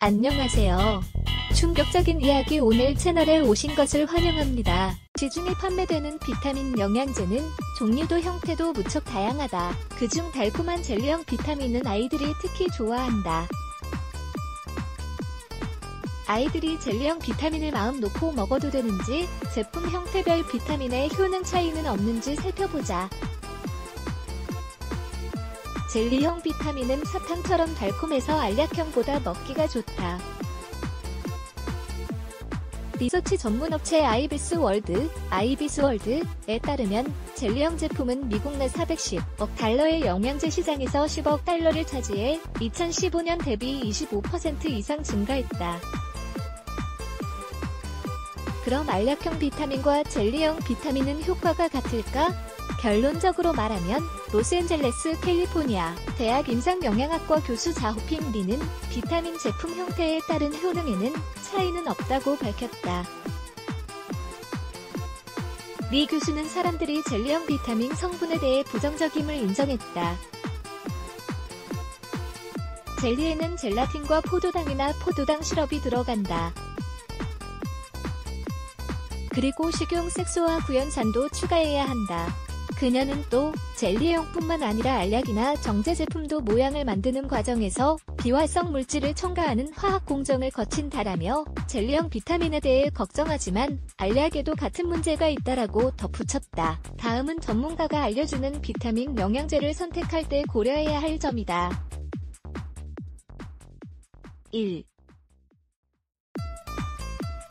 안녕하세요. 충격적인 이야기 오늘 채널에 오신 것을 환영합니다. 시중에 판매되는 비타민 영양제는 종류도 형태도 무척 다양하다. 그중 달콤한 젤리형 비타민은 아이들이 특히 좋아한다. 아이들이 젤리형 비타민을 마음 놓고 먹어도 되는지, 제품 형태별 비타민의 효능 차이는 없는지 살펴보자. 젤리형 비타민은 사탕처럼 달콤해서 알약형보다 먹기가 좋다. 리서치 전문업체 아이비스월드에 따르면 젤리형 제품은 미국 내 410억 달러의 영양제 시장에서 10억 달러를 차지해 2015년 대비 25% 이상 증가했다. 그럼 알약형 비타민과 젤리형 비타민은 효과가 같을까? 결론적으로 말하면 로스앤젤레스 캘리포니아 대학 임상영양학과 교수 자호핑 리는 비타민 제품 형태에 따른 효능에는 차이는 없다고 밝혔다. 리 교수는 사람들이 젤리형 비타민 성분에 대해 부정적임을 인정했다. 젤리에는 젤라틴과 포도당이나 포도당 시럽이 들어간다. 그리고 식용 색소와 구연산도 추가해야 한다. 그녀는 또 젤리형뿐만 아니라 알약이나 정제 제품도 모양을 만드는 과정에서 비활성 물질을 첨가하는 화학 공정을 거친다라며 젤리형 비타민에 대해 걱정하지만 알약에도 같은 문제가 있다라고 덧붙였다. 다음은 전문가가 알려주는 비타민 영양제를 선택할 때 고려해야 할 점이다. 1.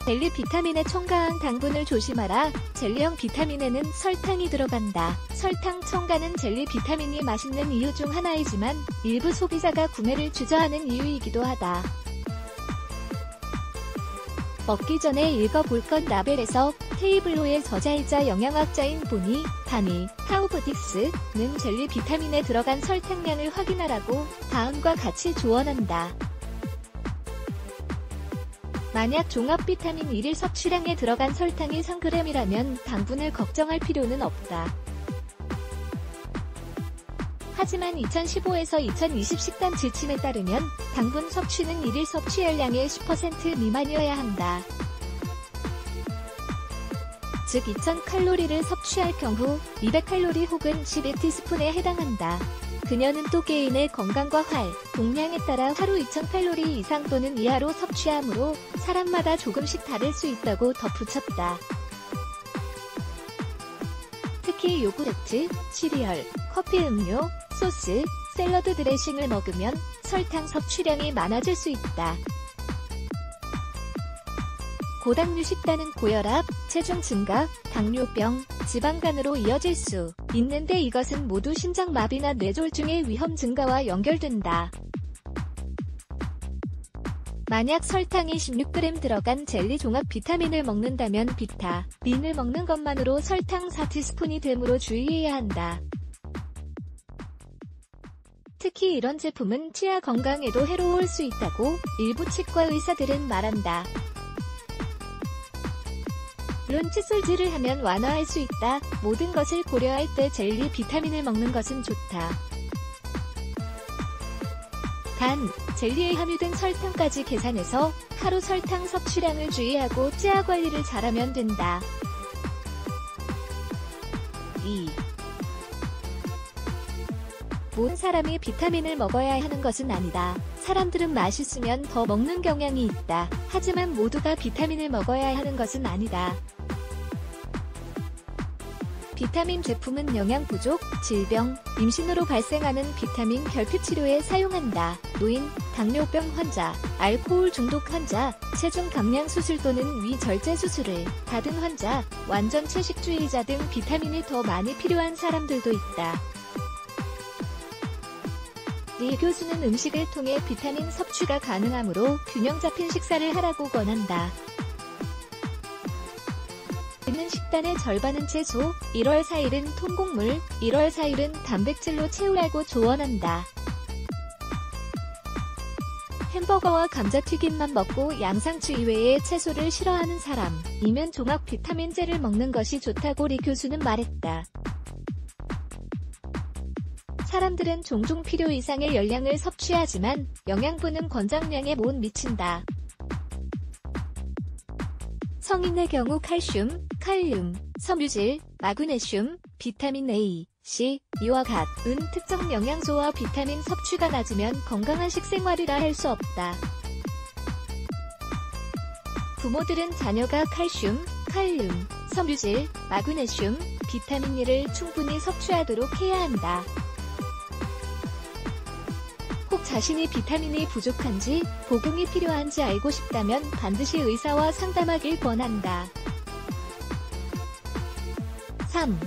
젤리 비타민에 첨가한 당분을 조심하라. 젤리형 비타민에는 설탕이 들어간다. 설탕 첨가는 젤리 비타민이 맛있는 이유 중 하나이지만 일부 소비자가 구매를 주저하는 이유이기도 하다. 먹기 전에 읽어볼 것. 라벨에서 테이블로의 저자이자 영양학자인 보니 바니 카우브딕스는 젤리 비타민에 들어간 설탕량을 확인하라고 다음과 같이 조언한다. 만약 종합 비타민 1일 섭취량에 들어간 설탕이 3g이라면 당분을 걱정할 필요는 없다. 하지만 2015에서 2020 식단 지침에 따르면 당분 섭취는 1일 섭취열량의 10% 미만이어야 한다. 즉 2000칼로리를 섭취할 경우 200칼로리 혹은 12티스푼에 해당한다. 그녀는 또 개인의 건강과 동량에 따라 하루 2000칼로리 이상 또는 이하로 섭취하므로 사람마다 조금씩 다를 수 있다고 덧붙였다. 특히 요구르트, 시리얼, 커피 음료, 소스, 샐러드 드레싱을 먹으면 설탕 섭취량이 많아질 수 있다. 고당류 식단은 고혈압, 체중 증가, 당뇨병, 지방간으로 이어질 수 있는데 이것은 모두 심장마비나 뇌졸중의 위험 증가와 연결된다. 만약 설탕이 16g 들어간 젤리 종합 비타민을 먹는다면 비타민을 먹는 것만으로 설탕 4티스푼이 되므로 주의해야 한다. 특히 이런 제품은 치아 건강에도 해로울 수 있다고 일부 치과 의사들은 말한다. 물론 칫솔질을 하면 완화할 수 있다. 모든 것을 고려할 때 젤리 비타민을 먹는 것은 좋다. 단, 젤리에 함유된 설탕까지 계산해서 하루 설탕 섭취량을 주의하고 치아 관리를 잘하면 된다. 2. 모든 사람이 비타민을 먹어야 하는 것은 아니다. 사람들은 맛있으면 더 먹는 경향이 있다. 하지만 모두가 비타민을 먹어야 하는 것은 아니다. 비타민 제품은 영양 부족, 질병, 임신으로 발생하는 비타민 결핍 치료에 사용한다. 노인, 당뇨병 환자, 알코올 중독 환자, 체중 감량 수술 또는 위절제 수술을 받은 환자, 완전 채식주의자 등 비타민이 더 많이 필요한 사람들도 있다. 리 교수는 음식을 통해 비타민 섭취가 가능하므로 균형 잡힌 식사를 하라고 권한다. 그는 식단의 절반은 채소, 1월 4일은 통곡물, 1월 4일은 단백질로 채우라고 조언한다. 햄버거와 감자튀김만 먹고 양상추 이외에 채소를 싫어하는 사람이면 종합 비타민제를 먹는 것이 좋다고 리 교수는 말했다. 사람들은 종종 필요 이상의 열량을 섭취하지만 영양분은 권장량에 못 미친다. 성인의 경우 칼슘, 칼륨, 섬유질, 마그네슘, 비타민 A, C, 이와 갓, 은 특정 영양소와 비타민 섭취가 낮으면 건강한 식생활이라 할 수 없다. 부모들은 자녀가 칼슘, 칼륨, 섬유질, 마그네슘, 비타민 E를 충분히 섭취하도록 해야 한다. 혹 자신이 비타민이 부족한지, 보강이 필요한지 알고 싶다면 반드시 의사와 상담하길 권한다. 3.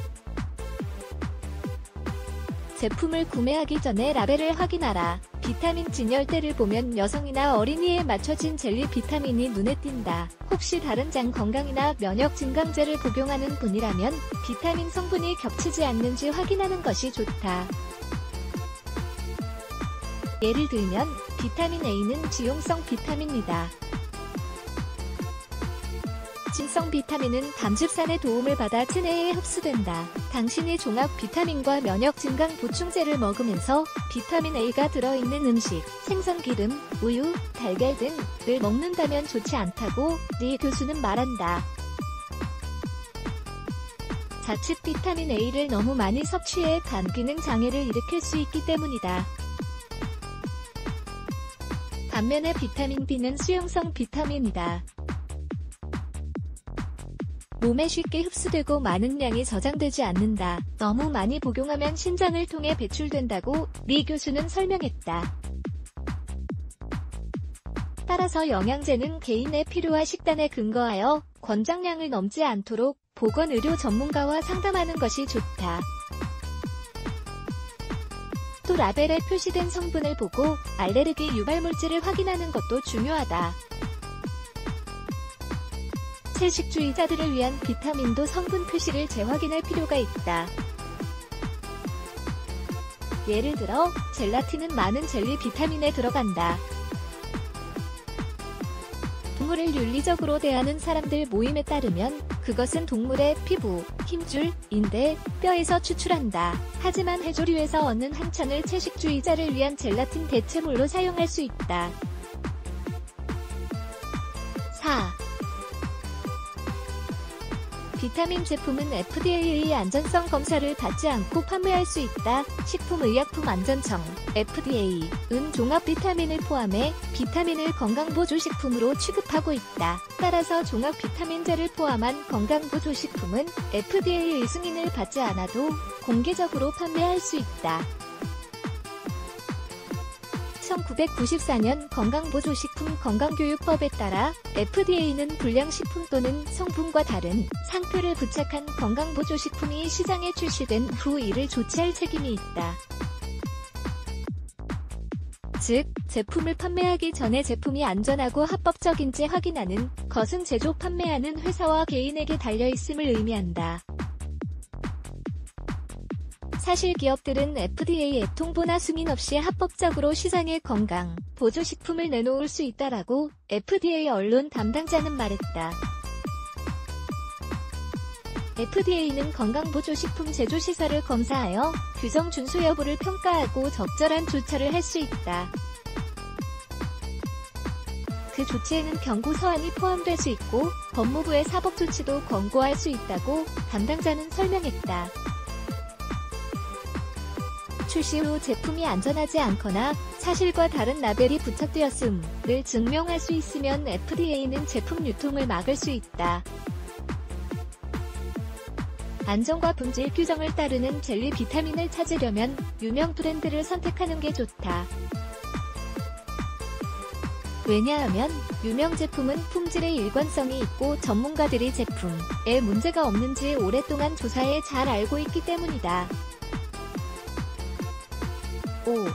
제품을 구매하기 전에 라벨을 확인하라. 비타민 진열대를 보면 여성이나 어린이에 맞춰진 젤리 비타민이 눈에 띈다. 혹시 다른 장 건강이나 면역 증강제를 복용하는 분이라면 비타민 성분이 겹치지 않는지 확인하는 것이 좋다. 예를 들면 비타민 A는 지용성 비타민이다. 진성 비타민은 담즙산의 도움을 받아 체내에 흡수된다. 당신이 종합 비타민과 면역 증강 보충제를 먹으면서 비타민 A가 들어있는 음식, 생선 기름, 우유, 달걀 등을 먹는다면 좋지 않다고 리 교수는 말한다. 자칫 비타민 A를 너무 많이 섭취해 간 기능 장애를 일으킬 수 있기 때문이다. 반면에 비타민 B는 수용성 비타민이다. 몸에 쉽게 흡수되고 많은 양이 저장되지 않는다. 너무 많이 복용하면 신장을 통해 배출된다고 리 교수는 설명했다. 따라서 영양제는 개인의 필요와 식단에 근거하여 권장량을 넘지 않도록 보건의료 전문가와 상담하는 것이 좋다. 또 라벨에 표시된 성분을 보고 알레르기 유발물질을 확인하는 것도 중요하다. 채식주의자들을 위한 비타민도 성분 표시를 재확인할 필요가 있다. 예를 들어 젤라틴은 많은 젤리 비타민에 들어간다. 동물을 윤리적으로 대하는 사람들 모임에 따르면 그것은 동물의 피부, 힘줄, 인대, 뼈에서 추출한다. 하지만 해조류에서 얻는 한천을 채식주의자를 위한 젤라틴 대체물로 사용할 수 있다. 4. 비타민 제품은 FDA의 안전성 검사를 받지 않고 판매할 수 있다. 식품의약품안전청 (FDA)은 종합 비타민을 포함해 비타민을 건강보조식품으로 취급하고 있다. 따라서 종합 비타민제를 포함한 건강보조식품은 FDA의 승인을 받지 않아도 공개적으로 판매할 수 있다. 1994년 건강보조식품 건강교육법에 따라 FDA는 불량식품 또는 성분과 다른 상표를 부착한 건강보조식품이 시장에 출시된 후 이를 조치할 책임이 있다. 즉, 제품을 판매하기 전에 제품이 안전하고 합법적인지 확인하는 것은 제조 판매하는 회사와 개인에게 달려있음을 의미한다. 사실 기업들은 FDA 통보나 승인 없이 합법적으로 시장에 건강 보조식품을 내놓을 수 있다라고 FDA 언론 담당자는 말했다. FDA는 건강보조식품 제조시설을 검사하여 규정 준수 여부를 평가하고 적절한 조처를 할 수 있다. 그 조치에는 경고 서한이 포함될 수 있고 법무부의 사법조치도 권고할 수 있다고 담당자는 설명했다. 출시 후 제품이 안전하지 않거나 사실과 다른 라벨이 부착되었음을 증명할 수 있으면 FDA는 제품 유통을 막을 수 있다. 안전과 품질 규정을 따르는 젤리 비타민을 찾으려면 유명 브랜드를 선택하는 게 좋다. 왜냐하면 유명 제품은 품질의 일관성이 있고 전문가들이 제품에 문제가 없는지 오랫동안 조사해 잘 알고 있기 때문이다. 5.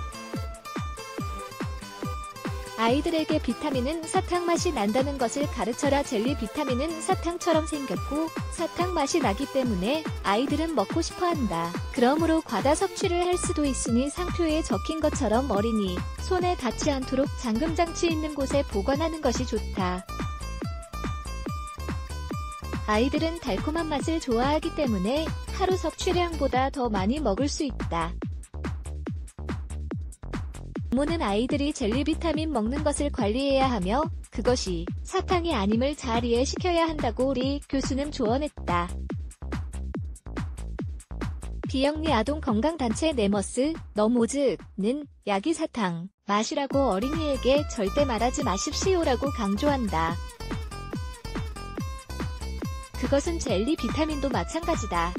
아이들에게 비타민은 사탕 맛이 난다는 것을 가르쳐라. 젤리 비타민은 사탕처럼 생겼고 사탕 맛이 나기 때문에 아이들은 먹고 싶어한다. 그러므로 과다 섭취를 할 수도 있으니 상표에 적힌 것처럼 어린이 손에 닿지 않도록 잠금장치 있는 곳에 보관하는 것이 좋다. 아이들은 달콤한 맛을 좋아하기 때문에 하루 섭취량보다 더 많이 먹을 수 있다. 부모는 아이들이 젤리 비타민 먹는 것을 관리해야 하며 그것이 사탕이 아님을 잘 이해시켜야 한다고 리 교수는 조언했다. 비영리 아동 건강단체 네머스 너모즈는 약이 사탕 맛이라고 어린이에게 절대 말하지 마십시오라고 강조한다. 그것은 젤리 비타민도 마찬가지다.